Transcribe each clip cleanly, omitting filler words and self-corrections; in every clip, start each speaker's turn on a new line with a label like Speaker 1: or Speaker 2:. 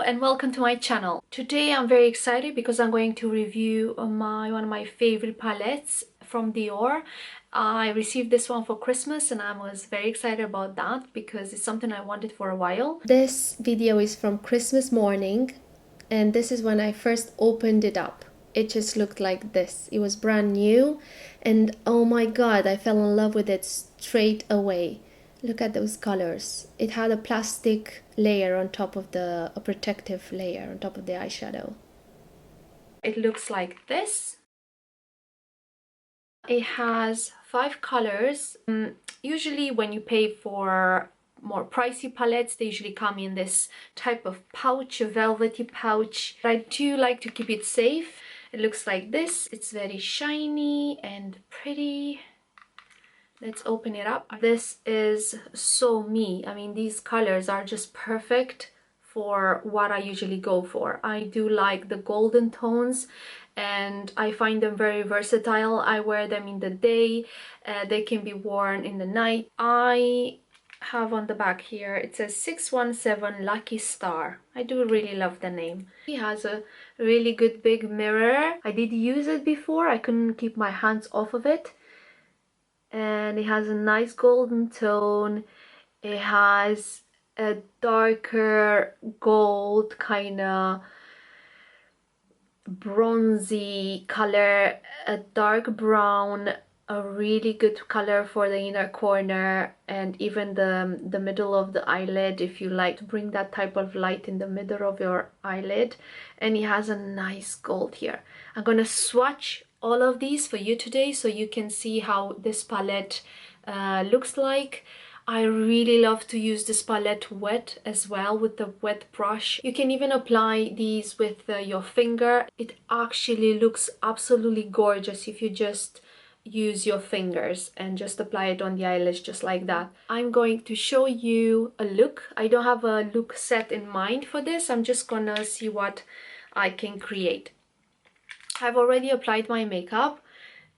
Speaker 1: and welcome to my channel. Today I'm very excited because I'm going to review one of my favorite palettes from Dior. I received this one for Christmas and I was very excited about that because it's something I wanted for a while. This video is from Christmas morning and this is when I first opened it up. It just looked like this. It was brand new and oh my god, I fell in love with it straight away. Look at those colors. It had a plastic layer on top of a protective layer on top of the eyeshadow. It looks like this. It has 5 colors. Usually when you pay for more pricey palettes, they usually come in this type of pouch, a velvety pouch. I do like to keep it safe. It looks like this. It's very shiny and pretty. Let's open it up. This is so me. I mean, these colors are just perfect for what I usually go for. I do like the golden tones and I find them very versatile. I wear them in the day. They can be worn in the night. I have on the back here, it says 617 Lucky Star. I do really love the name. It has a really good big mirror. I did use it before. I couldn't keep my hands off of it. And it has a nice golden tone. It has a darker gold kind of bronzy color, a dark brown, a really good color for the inner corner and even the middle of the eyelid if you like to bring that type of light in the middle of your eyelid. And it has a nice gold here. I'm gonna swatch all of these for you today so you can see how this palette looks like. I really love to use this palette wet as well with the wet brush. You can even apply these with your finger. It actually looks absolutely gorgeous if you just use your fingers and just apply it on the eyelash just like that. I'm going to show you a look. I don't have a look set in mind for this. I'm just gonna see what I can create. I've already applied my makeup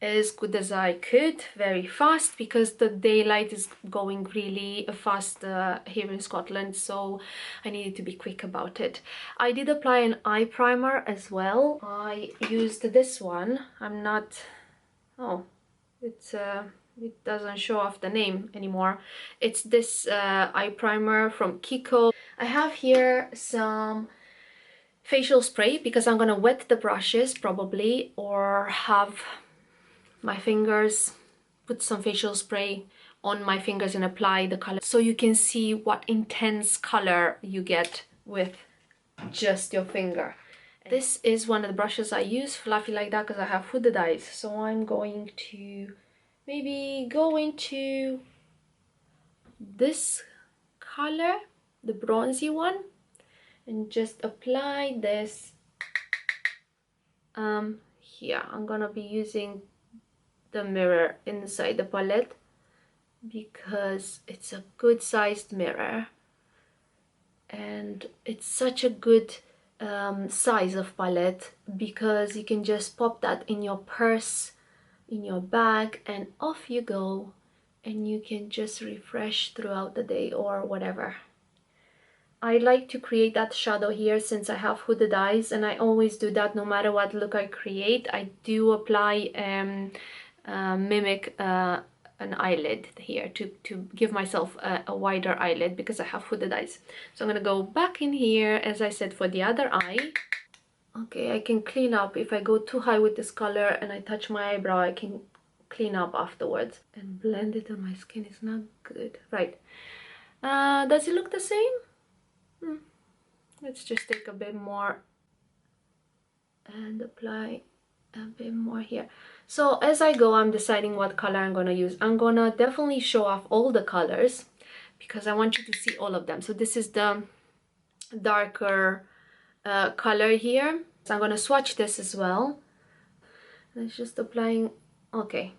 Speaker 1: as good as I could, very fast, because the daylight is going really fast here in Scotland, so I needed to be quick about it. I did apply an eye primer as well. I used this one. It doesn't show off the name anymore. It's this eye primer from Kiko. I have here some facial spray because I'm gonna wet the brushes probably, or have my fingers, put some facial spray on my fingers and apply the color so you can see what intense color you get with just your finger. This is one of the brushes I use, fluffy like that, because I have hooded eyes. So I'm going to maybe go into this color, the bronzy one, and just apply this here. I'm gonna be using the mirror inside the palette because it's a good sized mirror and it's such a good size of palette because you can just pop that in your purse, in your bag, and off you go, and you can just refresh throughout the day or whatever. I like to create that shadow here since I have hooded eyes, and I always do that no matter what look I create. I do apply mimic an eyelid here to give myself a wider eyelid because I have hooded eyes. So I'm gonna go back in here, as I said, for the other eye. Okay, I can clean up if I go too high with this color and I touch my eyebrow. I can clean up afterwards and blend it on my skin. It's not good, right? Does it look the same? Let's just take a bit more and apply a bit more here. So as I go, I'm deciding what color I'm gonna use. I'm gonna definitely show off all the colors because I want you to see all of them. So this is the darker color here. So I'm gonna swatch this as well. Let's just applying. Okay,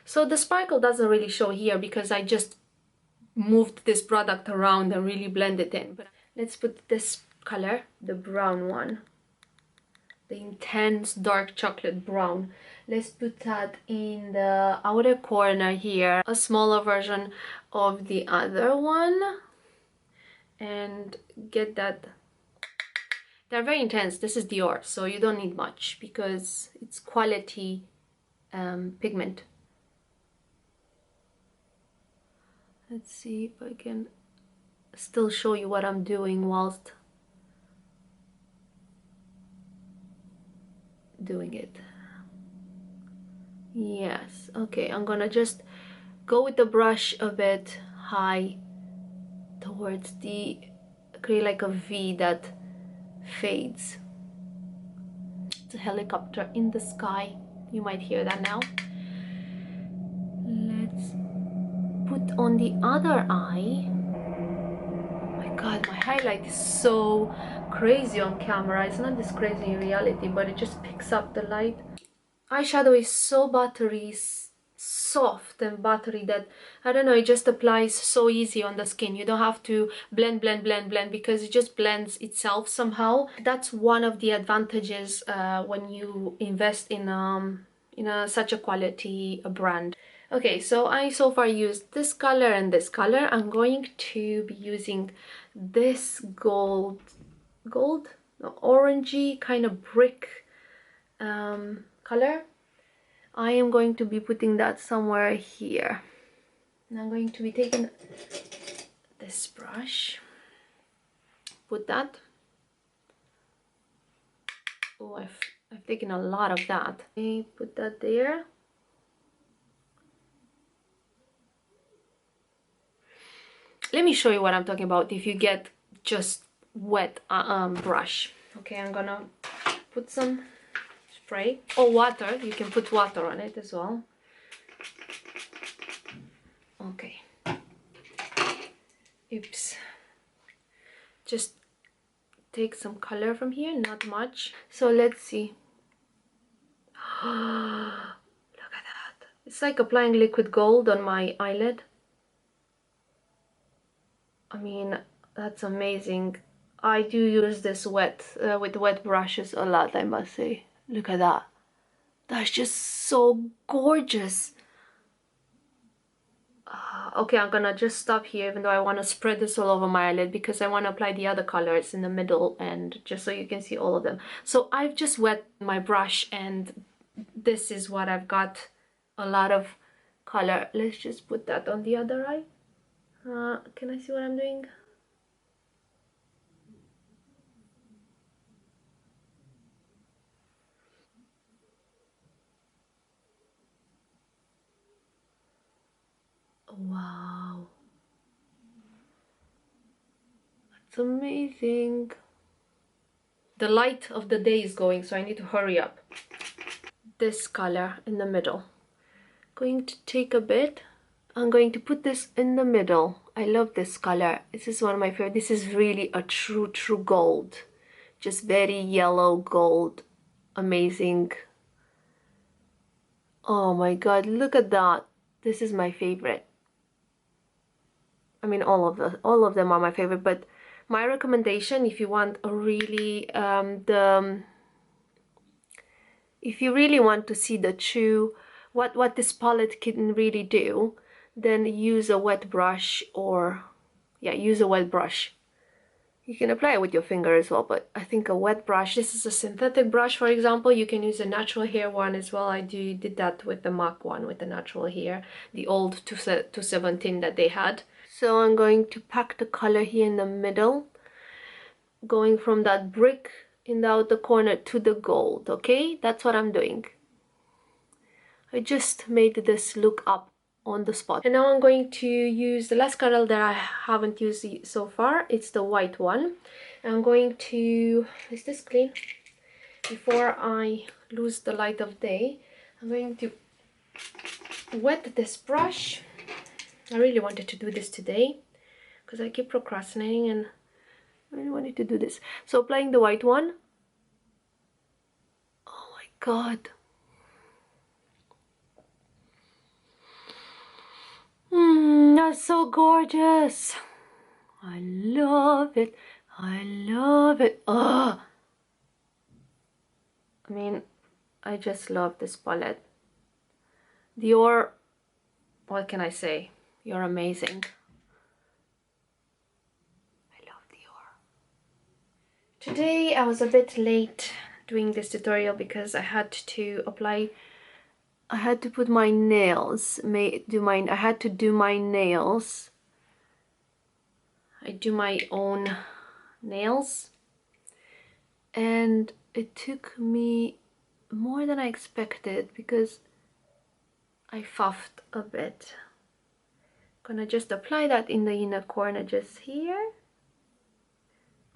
Speaker 1: so the sparkle doesn't really show here because I just moved this product around and really blend it in. But let's put this color, the brown one, the intense dark chocolate brown. Let's put that in the outer corner here, a smaller version of the other one, and get that They're very intense. This is Dior, so you don't need much because it's quality pigment. Let's see if I can still show you what I'm doing whilst doing it. Yes, okay, I'm gonna just go with the brush a bit high towards the, create like a V that fades. It's a helicopter in the sky. You might hear that now. Let's put on the other eye. Oh my god, my highlight is so crazy on camera. It's not this crazy in reality, but it just picks up the light. Eyeshadow is so buttery, soft and buttery that, I don't know, it just applies so easy on the skin. You don't have to blend because it just blends itself somehow. That's one of the advantages when you invest in such a quality brand. Okay, so I so far used this color and this color. I'm going to be using this gold, no, orangey kind of brick color. I am going to be putting that somewhere here. And I'm going to be taking this brush, put that. Oh, I've taken a lot of that. Okay, put that there. Let me show you what I'm talking about if you get just wet brush. Okay, I'm gonna put some spray or water. You can put water on it as well. Okay. Oops. Just take some color from here, not much. So let's see. Look at that. It's like applying liquid gold on my eyelid. I mean, that's amazing. I do use this with wet brushes a lot, I must say. Look at that. That's just so gorgeous. Okay, I'm gonna just stop here, even though I want to spread this all over my eyelid because I want to apply the other colors in the middle and just so you can see all of them. So I've just wet my brush and this is what I've got, a lot of color. Let's just put that on the other eye. Can I see what I'm doing? Wow, it's amazing. The light of the day is going, so I need to hurry up. This color in the middle. Going to take a bit. I'm going to put this in the middle. I love this color. This is one of my favorite. This is really a true gold. Just very yellow gold. Amazing. Oh my god, look at that. This is my favorite. I mean, all of them are my favorite, but my recommendation, if you want a really if you really want to see the true what this palette can really do, then use a wet brush, or yeah, use a wet brush. You can apply it with your finger as well, but I think a wet brush, this is a synthetic brush, for example. You can use a natural hair one as well. I did that with the MAC one, with the natural hair, the old 217 that they had. So I'm going to pack the color here in the middle, going from that brick in the outer corner to the gold. Okay, that's what I'm doing. I just made this look up on the spot. And now I'm going to use the last color that I haven't used so far. It's the white one. I'm going to, is this clean? Before I lose the light of day, I'm going to wet this brush. I really wanted to do this today because I keep procrastinating and I really wanted to do this. So applying the white one. Oh my god. That's so gorgeous. I love it. I love it. Oh, I mean, I just love this palette. Dior, what can I say? You're amazing. I love Dior. Today I was a bit late doing this tutorial because I had to put my nails, I had to do my nails. I do my own nails, and it took me more than I expected because I fuffed a bit. Gonna just apply that in the inner corner just here.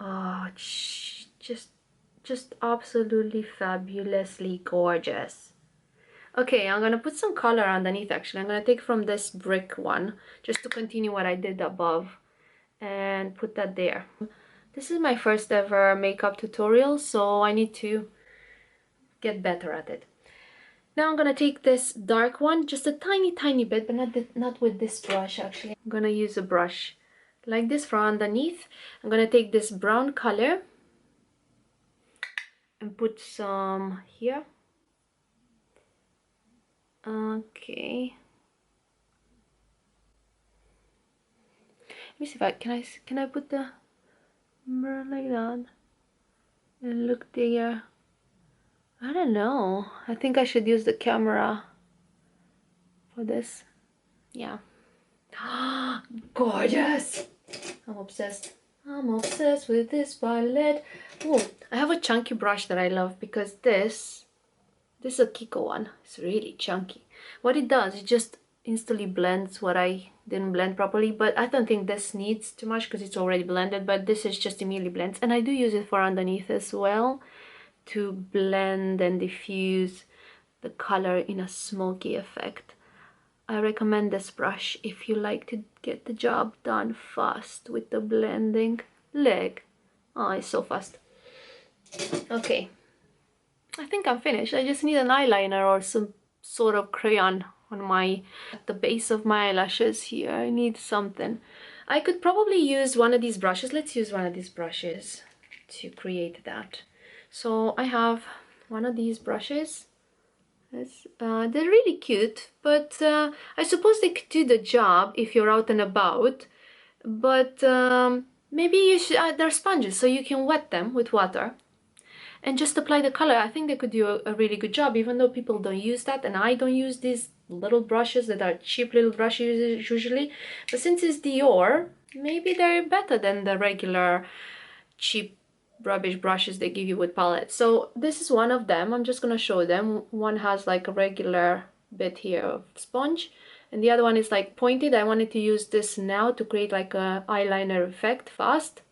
Speaker 1: Oh, just absolutely fabulously gorgeous. Okay, I'm gonna put some color underneath. Actually, I'm gonna take from this brick one just to continue what I did above and put that there. This is my first ever makeup tutorial, so I need to get better at it. Now I'm gonna take this dark one, just a tiny bit, but not with this brush. Actually, I'm gonna use a brush like this for underneath. I'm gonna take this brown color and put some here. Okay. Let me see if I can I put the mirror like that and look there. I don't know. I think I should use the camera for this. Yeah. Gorgeous. I'm obsessed. I'm obsessed with this palette. Oh, I have a chunky brush that I love because this is a Kiko one. It's really chunky. What it does, it just instantly blends what I didn't blend properly, but I don't think this needs too much because it's already blended, but this is just immediately blends. And I do use it for underneath as well to blend and diffuse the color in a smoky effect. I recommend this brush if you like to get the job done fast with the blending. Leg. Oh, it's so fast. Okay, I think I'm finished. I just need an eyeliner or some sort of crayon on at the base of my eyelashes here. I need something. I could probably use one of these brushes. Let's use one of these brushes to create that. So I have one of these brushes. They're really cute, but I suppose they could do the job if you're out and about. But maybe you should. They're sponges, so you can wet them with water and just apply the color. I think they could do a really good job, even though people don't use that, and I don't use these little brushes that are cheap little brushes usually. But since it's Dior, maybe they're better than the regular cheap rubbish brushes they give you with palettes. So this is one of them. I'm just gonna show them. One has like a regular bit here of sponge, and the other one is like pointed. I wanted to use this now to create like a eyeliner effect fast,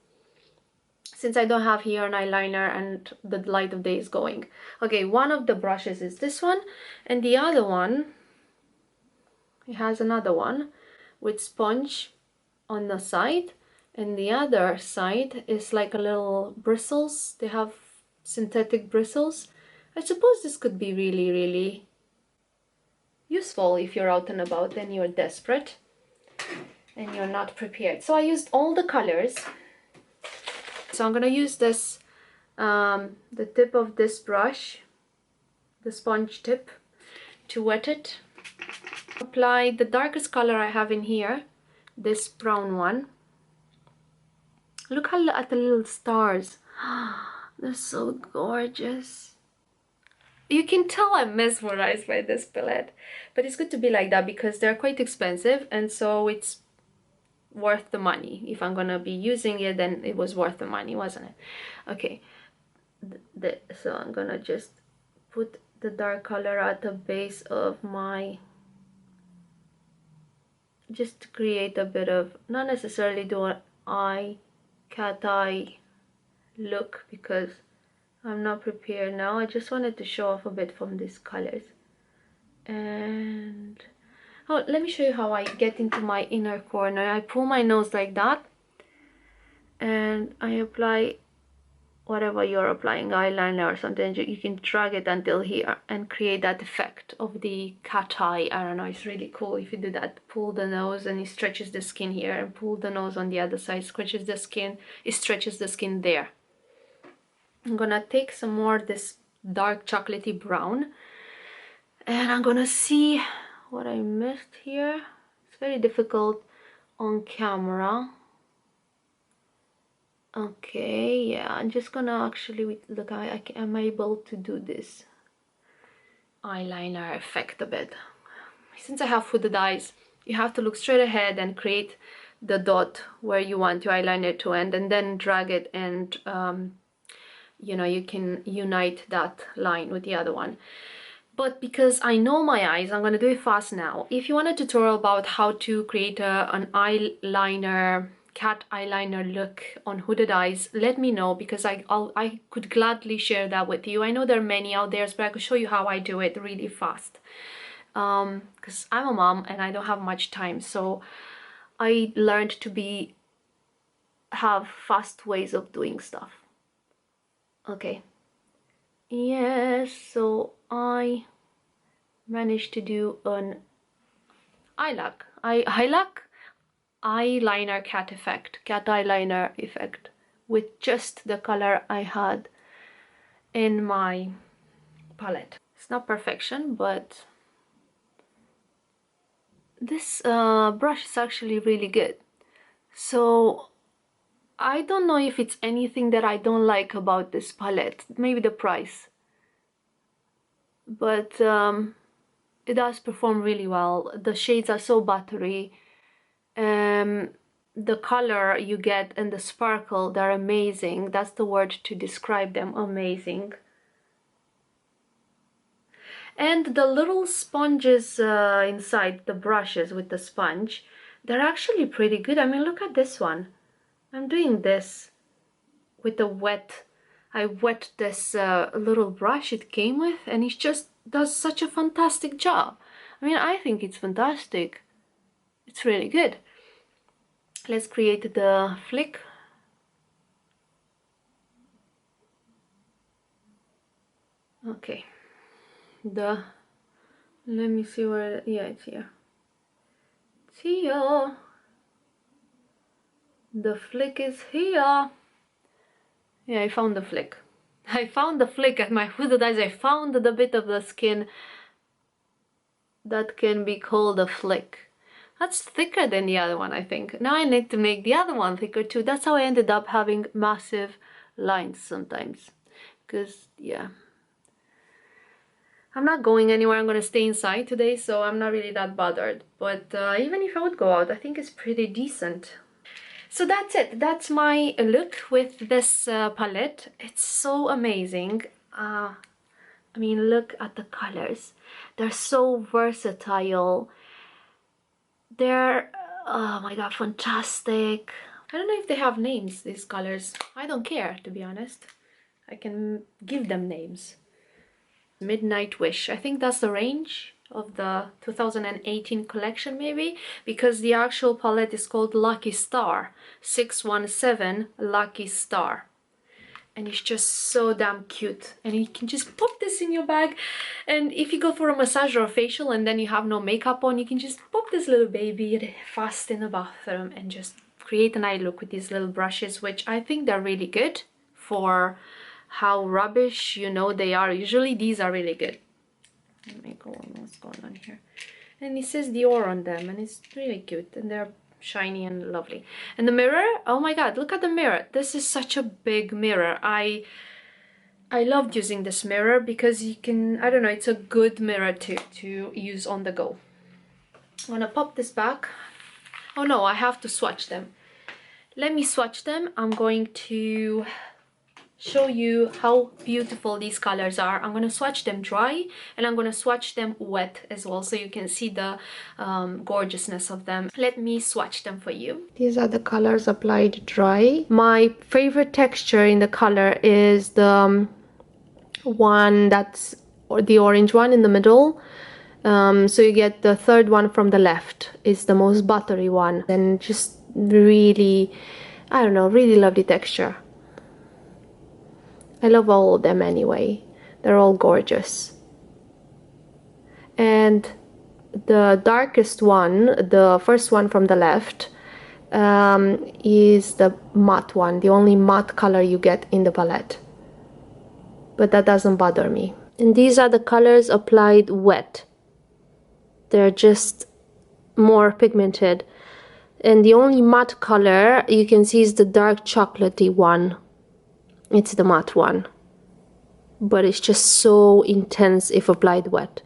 Speaker 1: since I don't have here an eyeliner and the light of day is going. Okay, one of the brushes is this one, and the other one, it has another one with sponge on the side, and the other side is like a little bristles. They have synthetic bristles. I suppose this could be really useful if you're out and about and you're desperate and you're not prepared. So I used all the colors. So I'm gonna use this, the tip of this brush, the sponge tip, to wet it. Apply the darkest color I have in here, this brown one. Look at the little stars. They're so gorgeous. You can tell I'm mesmerized by this palette, but it's good to be like that because they're quite expensive, and so it's worth the money. If I'm gonna be using it, then it was worth the money, wasn't it? Okay, so I'm gonna just put the dark color at the base of my, just to create a bit of, not necessarily do an cat eye look because I'm not prepared now. I just wanted to show off a bit from these colors. And oh, let me show you how I get into my inner corner. I pull my nose like that and I apply whatever you're applying, eyeliner or something. You can drag it until here and create that effect of the cat eye. I don't know, it's really cool if you do that. Pull the nose and it stretches the skin here, and pull the nose on the other side, stretches the skin, it stretches the skin there. I'm gonna take some more this dark chocolatey brown, and I'm gonna see what I missed here. It's very difficult on camera. Okay, yeah, I'm just gonna actually look. I'm able to do this eyeliner effect a bit. Since I have hooded eyes, you have to look straight ahead and create the dot where you want your eyeliner to end, and then drag it, and you know, you can unite that line with the other one. But because I know my eyes, I'm gonna do it fast now. If you want a tutorial about how to create an eyeliner, cat eyeliner look on hooded eyes, let me know, because I could gladly share that with you. I know there are many out there, but I could show you how I do it really fast. Because I'm a mom and I don't have much time, so I learned to have fast ways of doing stuff. Okay. Yes, so I managed to do an eyeliner cat eyeliner effect with just the color I had in my palette. It's not perfection, but this brush is actually really good. So I don't know if it's anything that I don't like about this palette, maybe the price, but it does perform really well. The shades are so buttery. The color you get and the sparkle, they're amazing. That's the word to describe them, amazing. And the little sponges inside the brushes with the sponge, they're actually pretty good. I mean, look at this one. I'm doing this with the wet, I wet this little brush it came with, and it just does such a fantastic job. I mean, I think it's fantastic. It's really good. Let's create the flick. Okay. Let me see where, yeah, it's here. It's here. The flick is here. Yeah, I found the flick. I found the flick at my hooded eyes. I found the bit of the skin that can be called a flick. That's thicker than the other one, I think. Now I need to make the other one thicker too. That's how I ended up having massive lines sometimes. Because, yeah. I'm not going anywhere. I'm going to stay inside today, so I'm not really that bothered. But even if I would go out, I think it's pretty decent. So that's it. That's my look with this palette. It's so amazing. I mean, look at the colors. They're so versatile. They're, oh my god, fantastic. I don't know if they have names, these colors. I don't care, to be honest. I can give them names. Midnight Wish. I think that's the range of the 2018 collection, maybe, because the actual palette is called Lucky Star, 617 Lucky Star. And it's just so damn cute, and you can just pop this in your bag, and if you go for a massage or a facial and then you have no makeup on, you can just pop this little baby fast in the bathroom and just create an eye look with these little brushes, which I think they're really good for how rubbish you know they are. Usually these are really good. Let me go on what's going on here. And it says Dior on them, and it's really cute, and they're shiny and lovely. And the mirror, oh my god, look at the mirror. This is such a big mirror. I loved using this mirror because you can, I don't know, it's a good mirror to use on the go. I'm gonna pop this back. Oh no, I have to swatch them. Let me swatch them. I'm going to show you how beautiful these colors are. I'm gonna swatch them dry, and I'm gonna swatch them wet as well, so you can see the gorgeousness of them. Let me swatch them for you. These are the colors applied dry. My favorite texture in the color is the one that's, or the orange one in the middle. So you get the third one from the left is the most buttery one, and just really, I don't know, really lovely texture. I love all of them anyway. They're all gorgeous. And the darkest one, the first one from the left, is the matte one, the only matte color you get in the palette. But that doesn't bother me. And these are the colors applied wet. They're just more pigmented. And the only matte color you can see is the dark chocolatey one. It's the matte one, but it's just so intense if applied wet.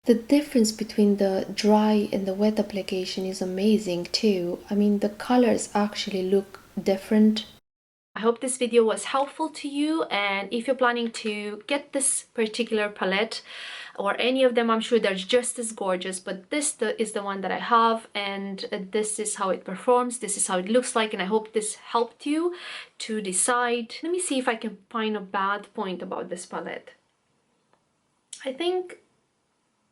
Speaker 1: The difference between the dry and the wet application is amazing too. I mean, the colors actually look different. I hope this video was helpful to you, and if you're planning to get this particular palette or any of them, I'm sure they're just as gorgeous, but this is the one that I have, and this is how it performs, this is how it looks like, and I hope this helped you to decide. Let me see if I can find a bad point about this palette. I think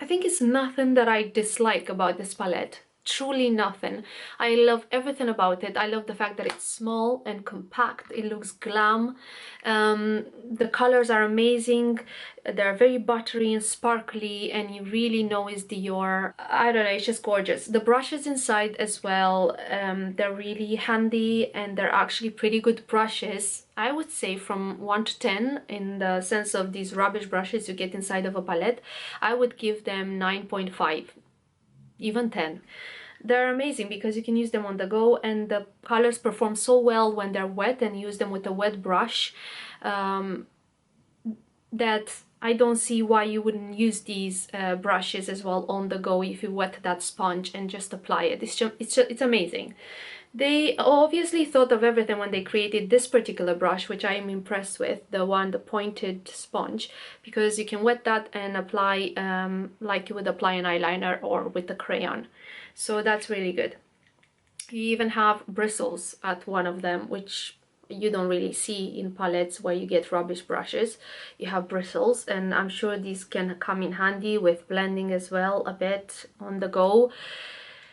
Speaker 1: it's nothing that I dislike about this palette. Truly nothing. I love everything about it. I love the fact that it's small and compact. It looks glam. The colors are amazing. They're very buttery and sparkly, and you really know it's Dior. I don't know, it's just gorgeous. The brushes inside as well, they're really handy, and they're actually pretty good brushes. I would say from 1 to 10 in the sense of these rubbish brushes you get inside of a palette. I would give them 9.5, even 10. They're amazing because you can use them on the go, and the colors perform so well when they're wet and use them with a wet brush, that I don't see why you wouldn't use these brushes as well on the go if you wet that sponge and just apply it. It's amazing. They obviously thought of everything when they created this particular brush, which I am impressed with, the pointed sponge, because you can wet that and apply like you would apply an eyeliner or with a crayon. So that's really good. You even have bristles at one of them, which you don't really see in palettes where you get rubbish brushes. You have bristles, and I'm sure these can come in handy with blending as well a bit on the go.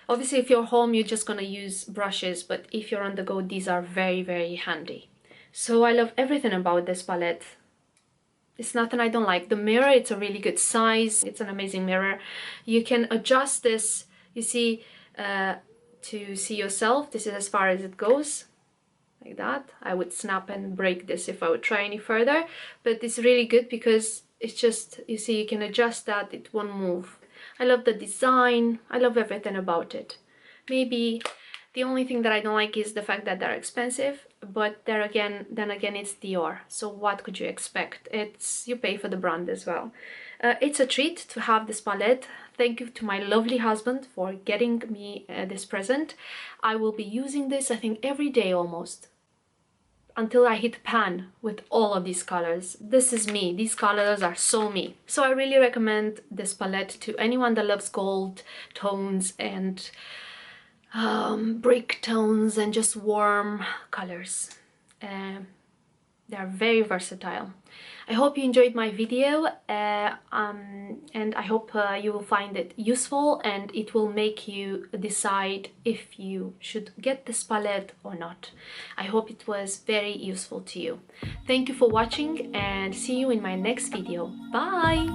Speaker 1: Obviously, if you're home, you're just gonna use brushes, but if you're on the go, these are very, very handy. So I love everything about this palette. It's nothing I don't like. The mirror, it's a really good size. It's an amazing mirror. You can adjust this, you see, to see yourself. This is as far as it goes, like that. I would snap and break this if I would try any further, but it's really good because it's just, you see, you can adjust that, it won't move. I love the design. I love everything about it. Maybe the only thing that I don't like is the fact that they're expensive, but then again it's Dior, so what could you expect? You pay for the brand as well. It's a treat to have this palette. Thank you to my lovely husband for getting me this present. I will be using this, I think, every day almost, until I hit pan with all of these colors. This is me. These colors are so me. So I really recommend this palette to anyone that loves gold tones and brick tones and just warm colors. They're very versatile. I hope you enjoyed my video, and I hope you will find it useful, and it will make you decide if you should get this palette or not. I hope it was very useful to you. Thank you for watching, and see you in my next video. Bye!